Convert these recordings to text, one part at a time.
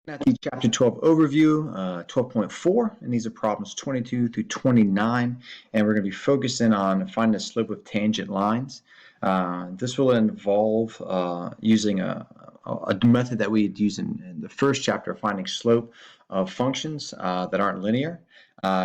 At the Chapter 12 overview, 12.4, and these are problems 22 through 29, and we're going to be focusing on finding the slope of tangent lines. This will involve using a method that we had used in the first chapter, finding slope of functions that aren't linear.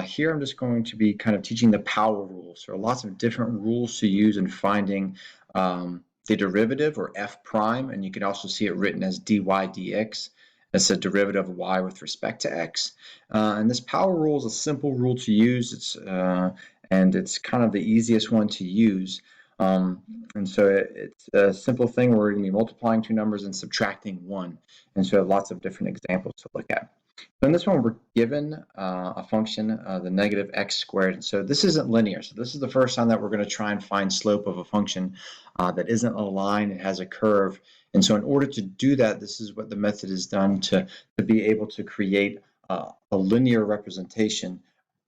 Here I'm just going to be kind of teaching the power rules. There are lots of different rules to use in finding the derivative, or f prime, and you can also see it written as dy dx. It's a derivative of y with respect to x. And this power rule is a simple rule to use. And it's kind of the easiest one to use. And so it's a simple thing where we're going to be multiplying two numbers and subtracting one. And so we have lots of different examples to look at. So in this one, we're given a function, the negative x squared. So this isn't linear. So this is the first time that we're going to try and find slope of a function that isn't a line, it has a curve. And so in order to do that, this is what the method is done to be able to create a linear representation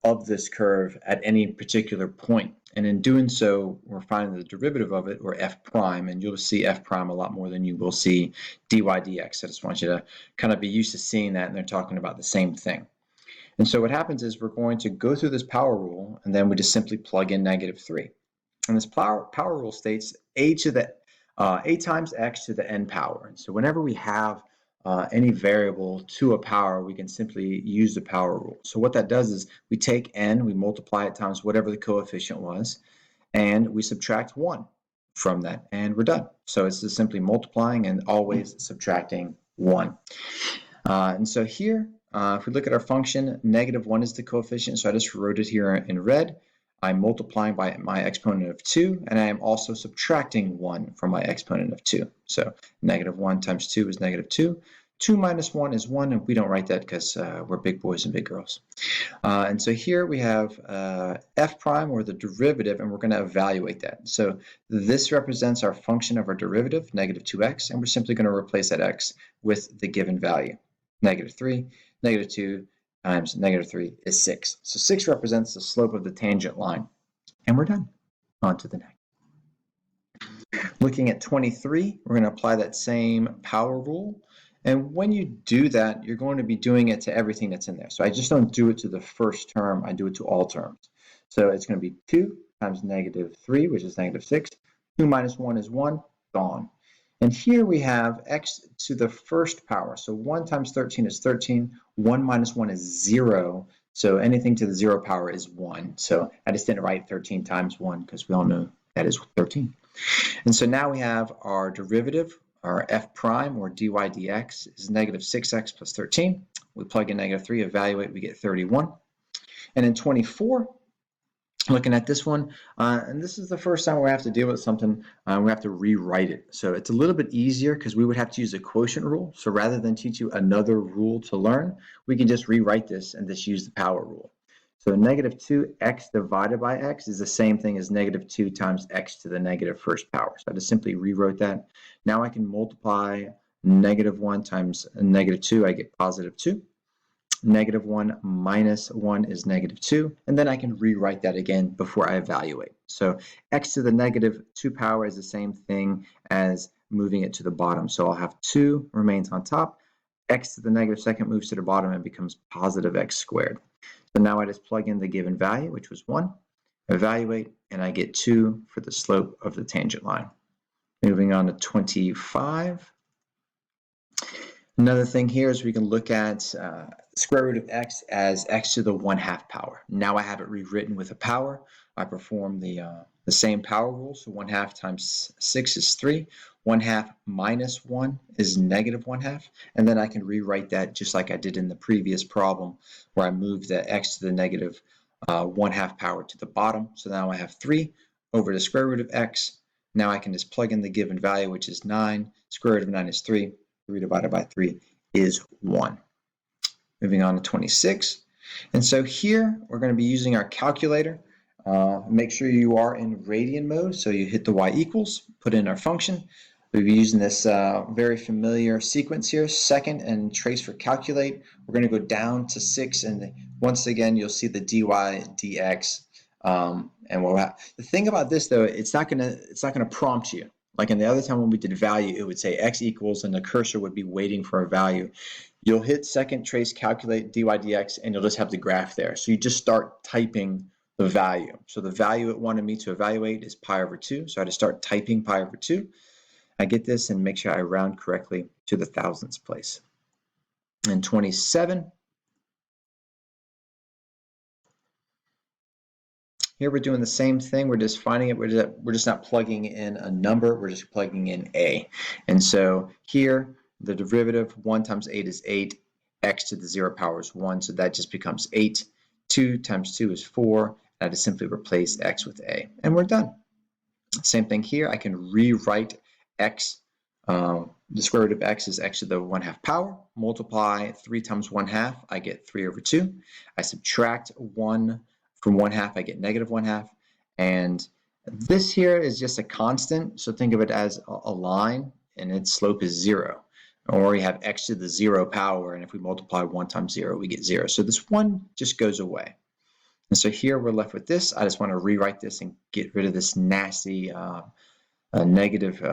of this curve at any particular point. And in doing so, we're finding the derivative of it, or f prime, and you'll see f prime a lot more than you will see dy dx. I just want you to kind of be used to seeing that, and they're talking about the same thing. And so what happens is we're going to go through this power rule, and then we just simply plug in -3. And this power rule states a times x to the n power. And so whenever we have any variable to a power, we can simply use the power rule. So what that does is we take n, we multiply it times whatever the coefficient was, and we subtract 1 from that, and we're done. So it's just simply multiplying and always subtracting 1. And so here, if we look at our function, -1 is the coefficient, so I just wrote it here in red. I'm multiplying by my exponent of 2, and I am also subtracting 1 from my exponent of 2. So -1 times 2 is -2. 2 minus 1 is 1, and we don't write that because we're big boys and big girls. And so here we have f prime, or the derivative, and we're going to evaluate that. So this represents our function of our derivative, -2x, and we're simply going to replace that x with the given value, -3, -2, times -3 is 6. So 6 represents the slope of the tangent line. And we're done. On to the next. Looking at 23, we're going to apply that same power rule. And when you do that, you're going to be doing it to everything that's in there. So I just don't do it to the first term, I do it to all terms. So it's going to be 2 times -3, which is -6. 2 minus 1 is 1, gone. And here we have x to the first power. So 1 times 13 is 13. 1 minus 1 is 0. So anything to the 0 power is 1. So I just didn't write 13 times 1 because we all know that is 13. And so now we have our derivative, our f prime, or dy dx, is -6x plus 13. We plug in -3, evaluate, we get 31. And in 24, looking at this one, and this is the first time we have to deal with something, we have to rewrite it. So it's a little bit easier because we would have to use a quotient rule. So rather than teach you another rule to learn, we can just rewrite this and just use the power rule. So -2x divided by x is the same thing as -2 times x to the negative first power. So I just simply rewrote that. Now I can multiply -1 times -2, I get +2. -1 minus 1 is -2, and then I can rewrite that again before I evaluate. So x to the -2 power is the same thing as moving it to the bottom. So I'll have 2 remains on top, x to the -2 moves to the bottom and becomes +x squared. So now I just plug in the given value, which was 1, evaluate, and I get 2 for the slope of the tangent line. Moving on to 25. Another thing here is we can look at square root of x as x to the 1/2 power. Now I have it rewritten with a power. I perform the same power rule. So 1/2 times 6 is 3. 1/2 minus 1 is -1/2. And then I can rewrite that just like I did in the previous problem where I moved the x to the -1/2 power to the bottom. So now I have 3 over the square root of x. Now I can just plug in the given value, which is 9. Square root of 9 is 3. 3 divided by 3 is 1. Moving on to 26. And so here we're going to be using our calculator. Make sure you are in radian mode. So you hit the y equals, put in our function. We'll be using this very familiar sequence here, second and trace for calculate. We're going to go down to 6, and once again you'll see the dy dx. And we'll have, the thing about this though, it's not gonna prompt you. Like in the other time when we did value, it would say x equals, and the cursor would be waiting for a value. You'll hit second trace calculate dy dx, and you'll just have the graph there. So you just start typing the value. So the value it wanted me to evaluate is pi over 2. So I had to start typing pi over 2. I get this and make sure I round correctly to the thousandths place. And 27. Here we're doing the same thing. We're just finding it. We're just not plugging in a number. We're just plugging in a. And so here, the derivative 1 times 8 is 8. X to the 0 power is 1. So that just becomes 8. 2 times 2 is 4. I just simply replace x with a. And we're done. Same thing here. I can rewrite x. The square root of x is x to the 1/2 power. Multiply 3 times 1/2. I get 3 over 2. I subtract 1 from 1/2, I get negative 1/2. And this here is just a constant. So think of it as a line, and its slope is 0. Or we have x to the 0 power, and if we multiply 1 times 0, we get 0. So this 1 just goes away. And so here we're left with this. I just want to rewrite this and get rid of this nasty negative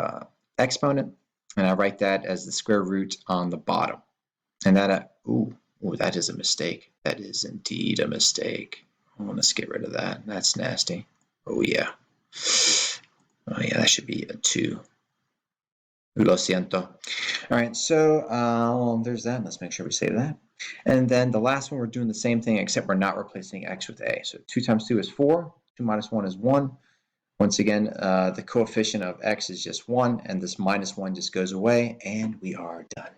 exponent. And I write that as the square root on the bottom. And that, ooh, that is a mistake. That is indeed a mistake. Let's get rid of that. That's nasty. Oh, yeah. Oh, yeah, that should be a 2. Lo siento. All right, so well, there's that. Let's make sure we save that. And then the last one, we're doing the same thing, except we're not replacing x with a. So 2 times 2 is 4. 2 minus 1 is 1. Once again, the coefficient of x is just 1, and this minus 1 just goes away, and we are done.